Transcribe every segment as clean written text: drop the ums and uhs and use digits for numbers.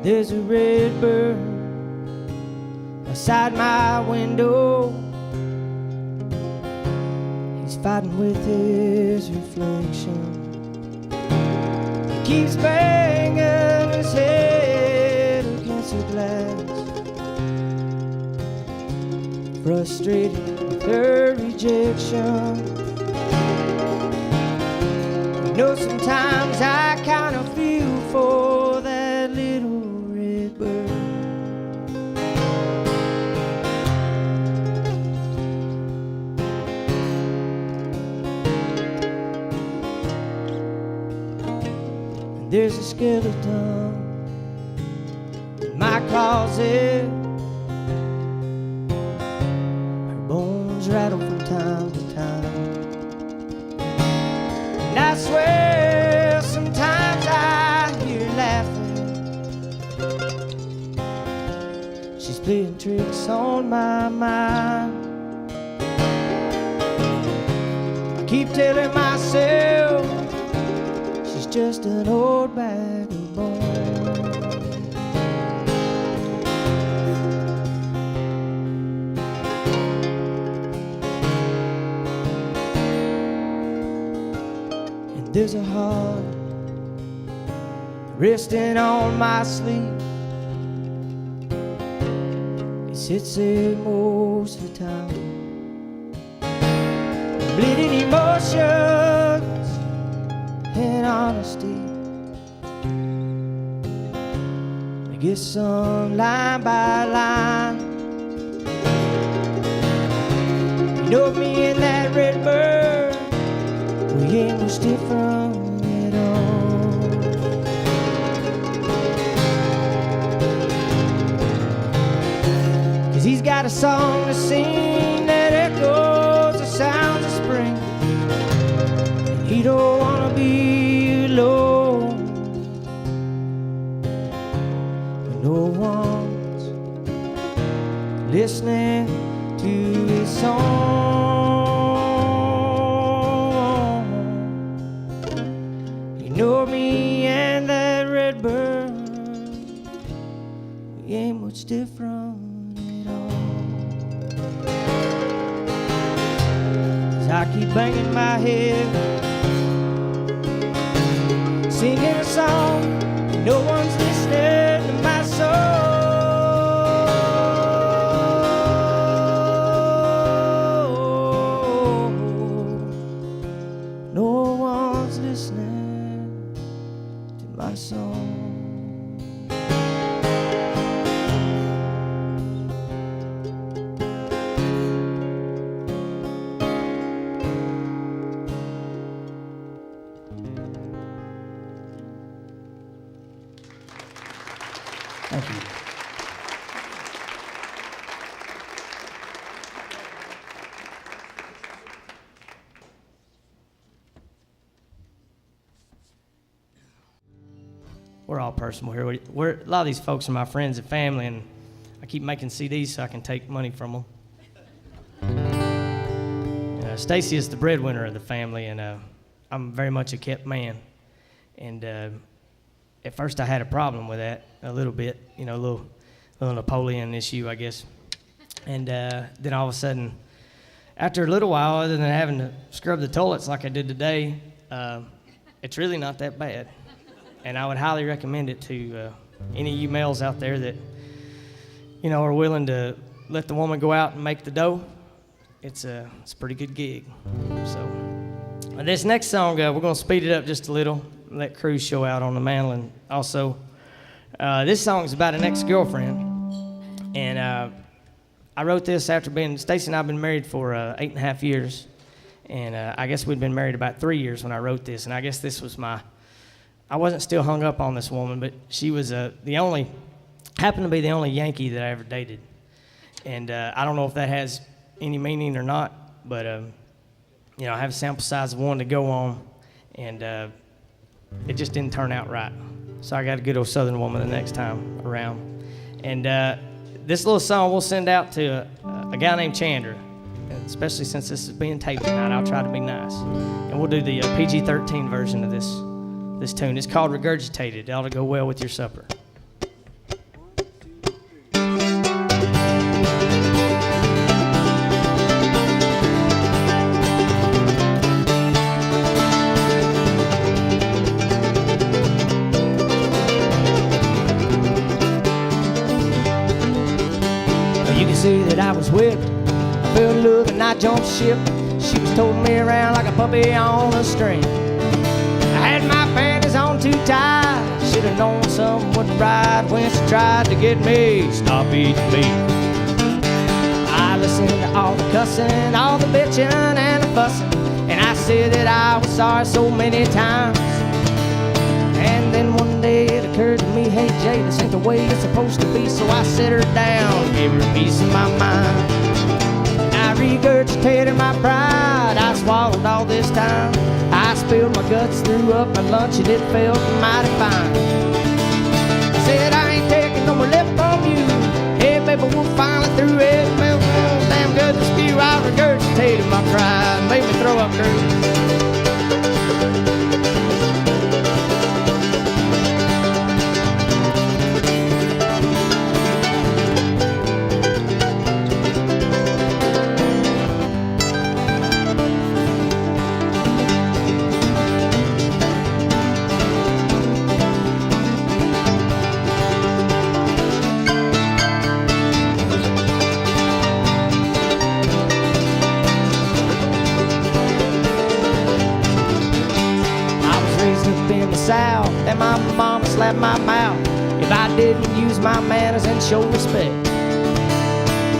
There's a red bird outside my window. He's fighting with his reflection. He keeps banging his head against the glass, frustrated with her rejection. You know, sometimes I kind of feel for that little red bird. And there's a skeleton in my closet. Her bones rattle from time to time. And I swear sometimes I hear her laughing. She's playing tricks on my mind. I keep telling myself she's just an old bag of bones. There's a heart resting on my sleeve. It sits there most of the time. Bleeding emotions and honesty. I guess some line by line. You know me and that red bird, we ain't much different at all. Cause he's got a song to sing that echoes the sounds of spring. And he don't wanna be alone when no one's listening to his song. Know me and that red bird, we ain't much different at all. As I keep banging my head, singing a song, no one's listening to my soul. No one's listening my song. Thank you. We're all personal here. A lot of these folks are my friends and family, and I keep making CDs so I can take money from them. Stacy is the breadwinner of the family, and I'm very much a kept man. And at first I had a problem with that a little bit, a little Napoleon issue, I guess. And then all of a sudden, after a little while, other than having to scrub the toilets like I did today, it's really not that bad. And I would highly recommend it to any of you males out there that, are willing to let the woman go out and make the dough. It's a pretty good gig. So this next song, we're going to speed it up just a little, let Cruz show out on the mandolin also. This song is about an ex-girlfriend. And I wrote this after Stacy and I have been married for 8.5 years. And I guess we'd been married about 3 years when I wrote this. And I guess this was I wasn't still hung up on this woman, but she was happened to be the only Yankee that I ever dated. And I don't know if that has any meaning or not, but, I have a sample size of one to go on, and it just didn't turn out right. So I got a good old Southern woman the next time around. And this little song we'll send out to a guy named Chandra, especially since this is being taped tonight. I'll try to be nice. And we'll do the PG-13 version of this tune. It's called Regurgitated. It ought to go well with your supper. say that I was whipped. I fell in love and I jumped ship. She was toting me around like a puppy on a string. I had my panties on too tight. Should've known something wouldn't right when she tried to get me. Stop eating me. I listened to all the cussing, all the bitching and the fussing, and I said that I was sorry so many times. And then one day it occurred to me, hey Jay, this ain't the way it's supposed to be. So I set her down, gave her a piece of my mind. I regurgitated my pride, I swallowed all this time. I spilled my guts, threw up my lunch, and it felt mighty fine. I said I ain't taking no more lip from you. Hey baby, we're finally through it. It felt damn good to spew. I regurgitated my pride, made me throw up, girl. South, and my mama slapped my mouth if I didn't use my manners and show respect.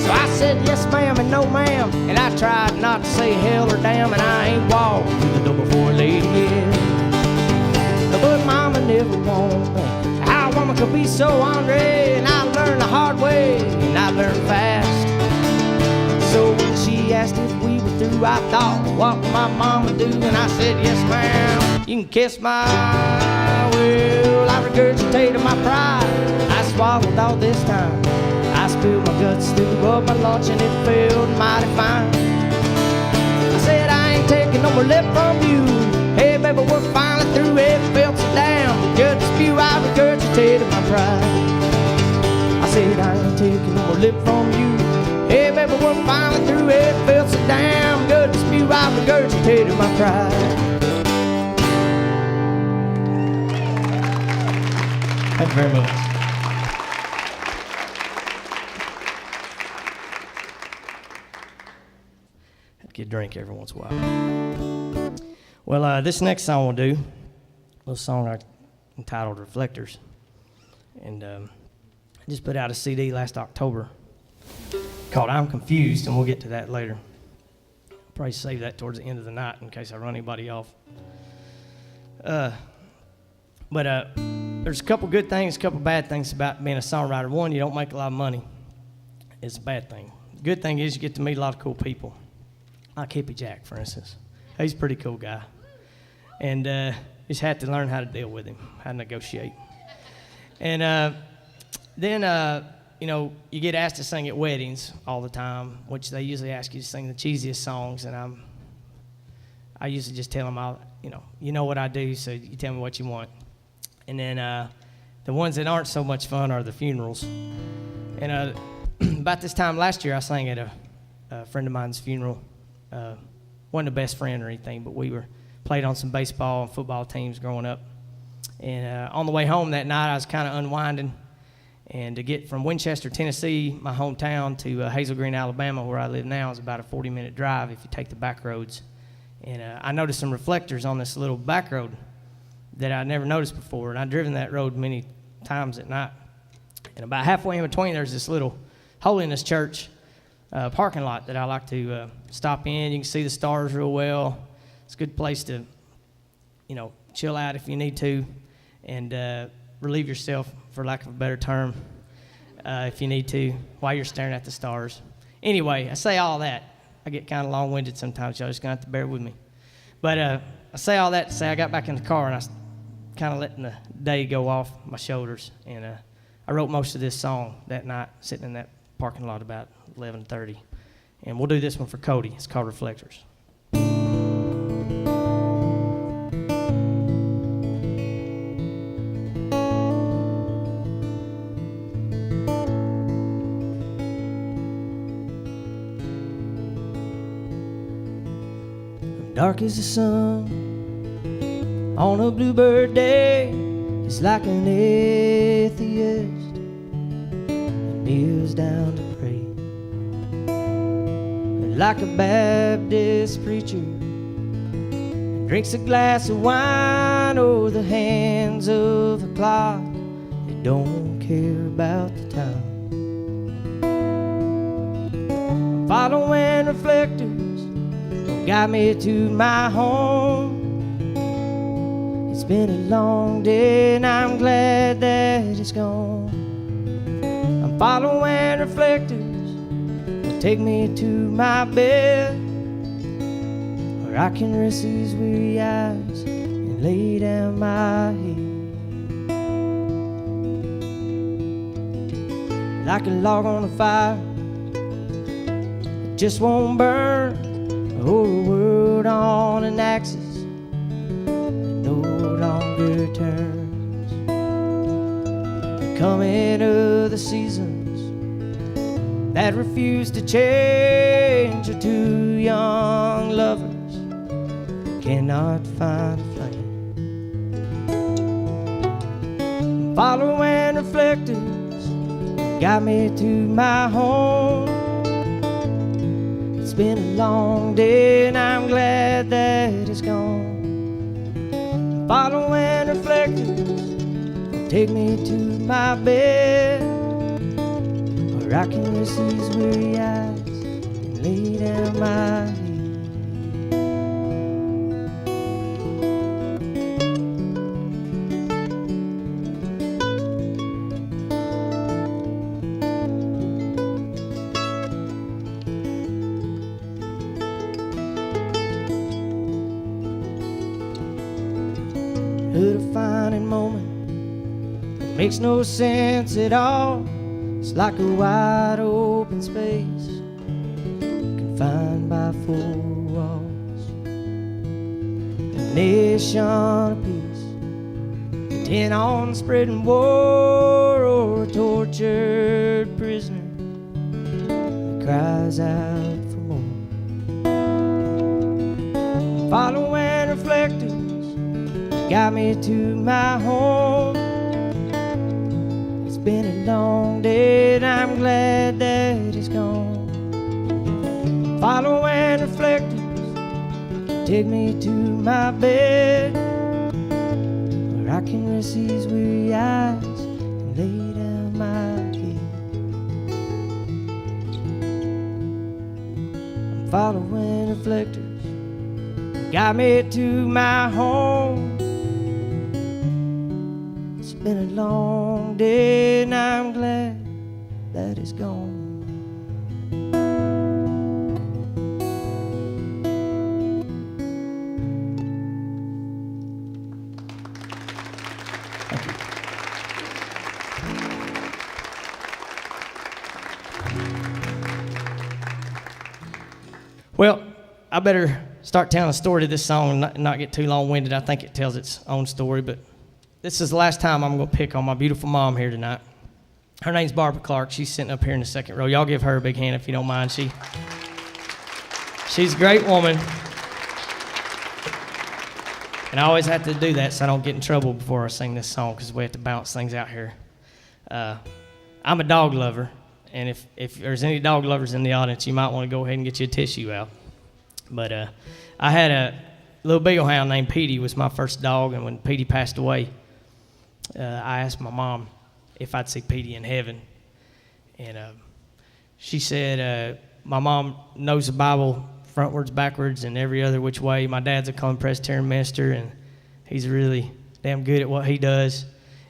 So I said yes ma'am and no ma'am, and I tried not to say hell or damn, and I ain't walked through the door before a lady yet. But mama never warned me how a woman could be so ornery, and I learned the hard way, and I learned fast. So when she asked if we were through, I thought, what would my mama do? And I said, yes ma'am, you can kiss my will. I regurgitated my pride, I swallowed all this time. I spilled my guts, threw up my lunch, and it felt mighty fine. I said I ain't taking no more lip from you. Hey baby, we're finally through. It felt so damn good to spew. I regurgitated my pride. I said I ain't taking no more lip from you. Hey baby, we're finally through. It felt so damn good to spew. I regurgitated my pride. Thank you very much. Have to get a drink every once in a while. Well, this next song we'll do, a little song entitled Reflectors. And I just put out a CD last October called I'm Confused, and we'll get to that later. I'll probably save that towards the end of the night in case I run anybody off. But there's a couple good things, a couple bad things about being a songwriter. One, you don't make a lot of money. It's a bad thing. The good thing is you get to meet a lot of cool people. Like Hippie Jack, for instance. He's a pretty cool guy. And just had to learn how to deal with him, how to negotiate. And then, you know, you get asked to sing at weddings all the time, which they usually ask you to sing the cheesiest songs. And I usually just tell them, you know what I do, so you tell me what you want. And then the ones that aren't so much fun are the funerals. And about this time last year, I sang at a friend of mine's funeral. Wasn't a best friend or anything, but we played on some baseball and football teams growing up. And on the way home that night, I was kind of unwinding. And to get from Winchester, Tennessee, my hometown, to Hazel Green, Alabama, where I live now, is about a 40-minute drive if you take the back roads. And I noticed some reflectors on this little back road that I'd never noticed before. And I'd driven that road many times at night. And about halfway in between, there's this little Holiness Church parking lot that I like to stop in. You can see the stars real well. It's a good place to, chill out if you need to, and relieve yourself, for lack of a better term, if you need to, while you're staring at the stars. Anyway, I say all that. I get kind of long-winded sometimes. Y'all just going to have to bear with me. But I say all that to say I got back in the car, and I was kind of letting the day go off my shoulders. And I wrote most of this song that night, sitting in that parking lot about 11:30. And we'll do this one for Cody. It's called Reflectors. Dark as the sun on a bluebird day, just like an atheist, and kneels down to pray. like a Baptist preacher, drinks a glass of wine over the hands of a clock that don't care about the time. I'm following reflectors, don't guide me to my home. It's been a long day and I'm glad that it's gone. I'm following reflectors, will take me to my bed, where I can rest these weary eyes and lay down my head. Like a log on a fire, it just won't burn. The whole world on an axis no longer turns. The coming of the seasons that refuse to change are two young lovers cannot find a flame. Following reflectors got me to my home. It's been a long day and I'm glad that it's gone. Following reflectors take me to my bed, where I can rest these weary eyes and lay down my head. A defining moment that makes no sense at all. It's like a wide open space confined by four walls. A nation of peace, intent on spreading war, or a tortured prisoner that cries out for more. Following reflectors got me to my home. It's been a long day and I'm glad that it's gone. Following reflectors take me to my bed, where I can rest these weary eyes and lay down my head. I'm following reflectors got me to my home. It's been a long day and I'm glad that it's gone. Well, I better start telling a story to this song and not get too long-winded. I think it tells its own story, but this is the last time I'm going to pick on my beautiful mom here tonight. Her name's Barbara Clark. She's sitting up here in the second row. Y'all give her a big hand if you don't mind. She's a great woman. And I always have to do that so I don't get in trouble before I sing this song, because we have to balance things out here. I'm a dog lover, and if there's any dog lovers in the audience, you might want to go ahead and get your tissue out. But I had a little beagle hound named Petey, was my first dog, and when Petey passed away, I asked my mom if I'd see Petey in heaven, and she said, my mom knows the Bible frontwards, backwards, and every other which way. My dad's a Cohen Presbyterian minister, and he's really damn good at what he does,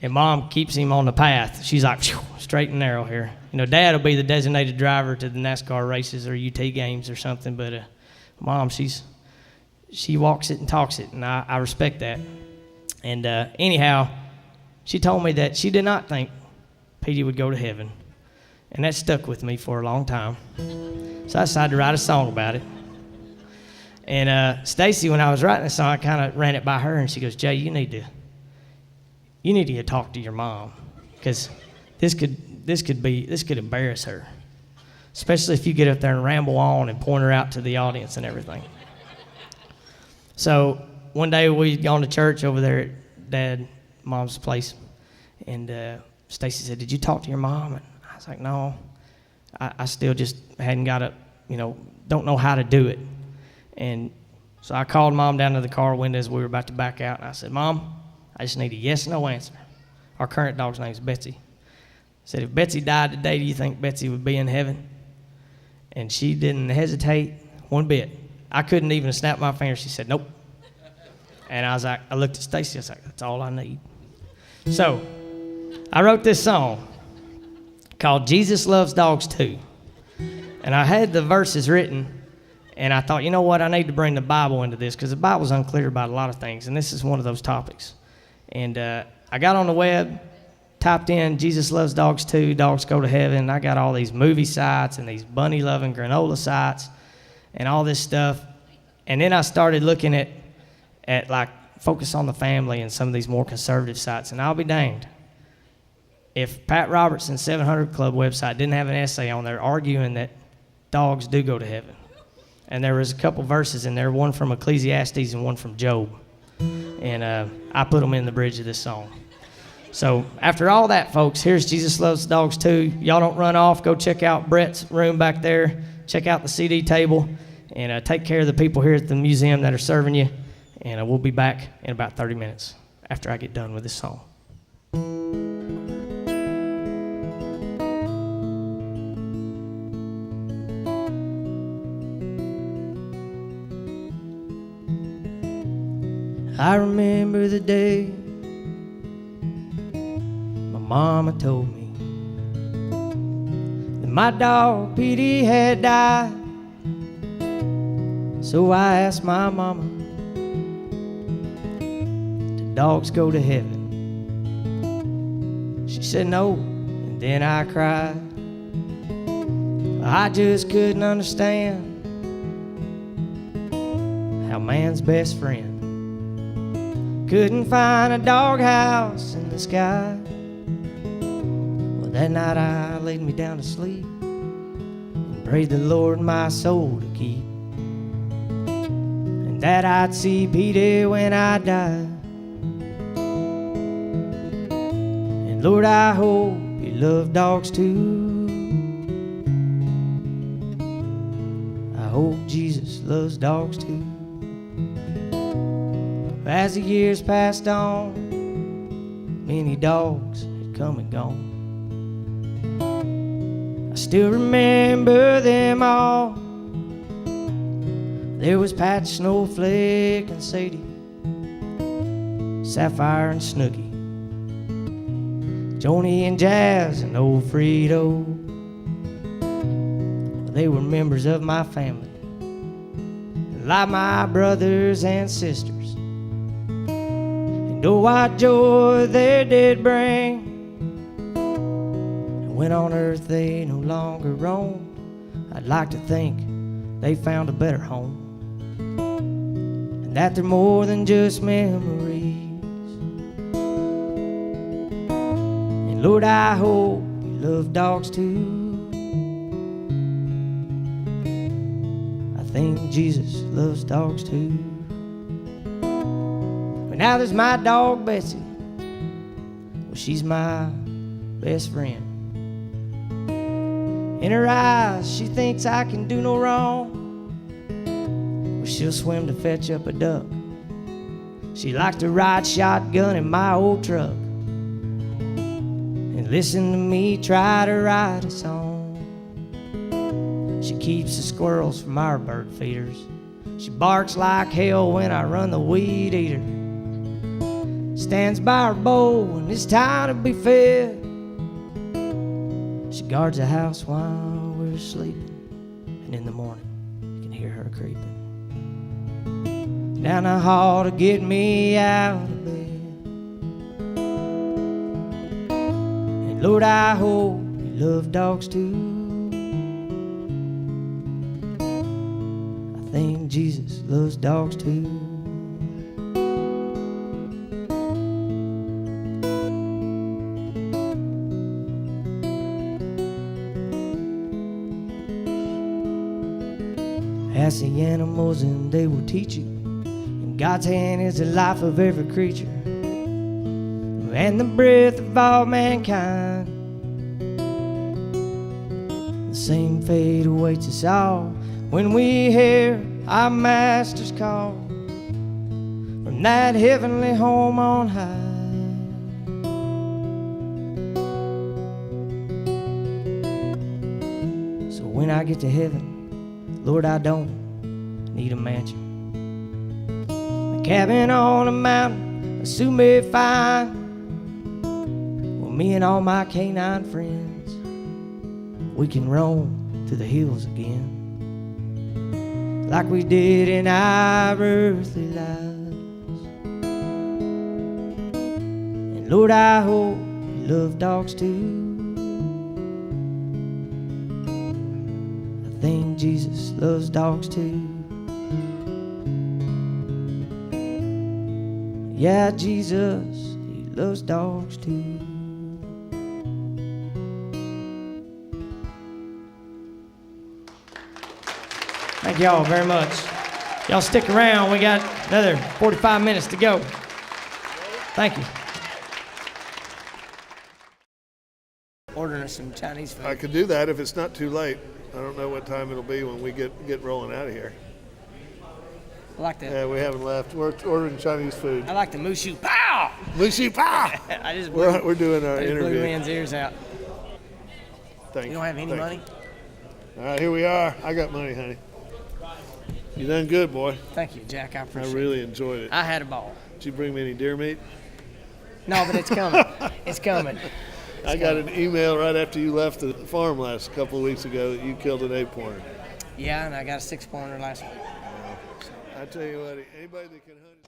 and Mom keeps him on the path. She's like, straight and narrow here. You know, Dad will be the designated driver to the NASCAR races or UT games or something, but Mom, she walks it and talks it, and I respect that. And anyhow, she told me that she did not think Petey would go to heaven, and that stuck with me for a long time. So I decided to write a song about it. And Stacy, when I was writing the song, I kind of ran it by her, and she goes, "Jay, you need to talk to your mom, because this could embarrass her, especially if you get up there and ramble on and point her out to the audience and everything." So one day we'd gone to church over there at Mom's place, and Stacy said, "Did you talk to your mom?" And I was like, "No, I still just hadn't got don't know how to do it. And so I called Mom down to the car window as we were about to back out, and I said, Mom, I just need a yes/no answer. Our current dog's name is Betsy. I said, if Betsy died today, do you think Betsy would be in heaven? And she didn't hesitate one bit. I couldn't even snap my fingers. She said, nope. And I looked at Stacy. I was like, that's all I need. So I wrote this song called Jesus Loves Dogs Too. And I had the verses written, and I thought, you know what, I need to bring the Bible into this because the Bible's unclear about a lot of things, and this is one of those topics. And I got on the web, typed in Jesus Loves Dogs Too, Dogs Go to Heaven, and I got all these movie sites and these bunny-loving granola sites and all this stuff. And then I started looking at like Focus on the Family and some of these more conservative sites, and I'll be danged if Pat Robertson's 700 Club website didn't have an essay on there arguing that dogs do go to heaven. And there was a couple verses in there, one from Ecclesiastes and one from Job. And I put them in the bridge of this song. So after all that, folks, here's Jesus Loves Dogs Too. Y'all don't run off. Go check out Brett's room back there. Check out the CD table. And take care of the people here at the museum that are serving you. And we'll be back in about 30 minutes after I get done with this song. I remember the day my mama told me that my dog Petey had died. So I asked my mama, did dogs go to heaven? She said no, and then I cried. I just couldn't understand how man's best friend couldn't find a doghouse in the sky. Well, that night I laid me down to sleep and prayed the Lord my soul to keep, and that I'd see Petey when I died. And Lord, I hope you love dogs too. I hope Jesus loves dogs too. As the years passed on, many dogs had come and gone. I still remember them all. There was Pat, Snowflake, and Sadie, Sapphire and Snooky, Joni and Jazz and old Frito. They were members of my family, like my brothers and sisters. And oh, what joy they did bring. And when on earth they no longer roam, I'd like to think they found a better home, and that they're more than just memories. And Lord, I hope you love dogs too. I think Jesus loves dogs too. Now there's my dog Betsy. Well, she's my best friend. In her eyes, she thinks I can do no wrong. Well, she'll swim to fetch up a duck. She likes to ride shotgun in my old truck and listen to me try to write a song. She keeps the squirrels from our bird feeders. She barks like hell when I run the weed eater. Stands by her bowl when it's time to be fed. She guards the house while we're sleeping, and in the morning you can hear her creeping down the hall to get me out of bed. And Lord, I hope you love dogs too. I think Jesus loves dogs too. Ask the animals and they will teach you. In God's hand is the life of every creature, and the breath of all mankind. The same fate awaits us all. when we hear our Master's call from that heavenly home on high. So when I get to heaven, Lord, I don't need a mansion. A cabin on a mountain will soon be fine. Well, me and all my canine friends, we can roam through the hills again, like we did in our earthly lives. And Lord, I hope you love dogs too. I think Jesus loves dogs too. Yeah, Jesus, he loves dogs too. Thank y'all very much. Y'all stick around. We got another 45 minutes to go. Thank you. Ordering us some Chinese food. I could do that if it's not too late. I don't know what time it'll be when we get rolling out of here. I like the. Yeah, we haven't left. We're ordering Chinese food. I like the Mushu Pow. Mushu Pow. I just we're doing our blew interview. man's ears out. Thank You don't have any money? All right, here we are. I got money, honey. You done good, boy. Thank you, Jack. I I appreciate it. really enjoyed it. I had a ball. Did you bring me any deer meat? No, but it's coming. It's coming. I got an email right after you left the farm last couple of weeks ago that you killed an 8-pointer. Yeah, and I got a 6-pointer last week. I tell you what, anybody that can hunt.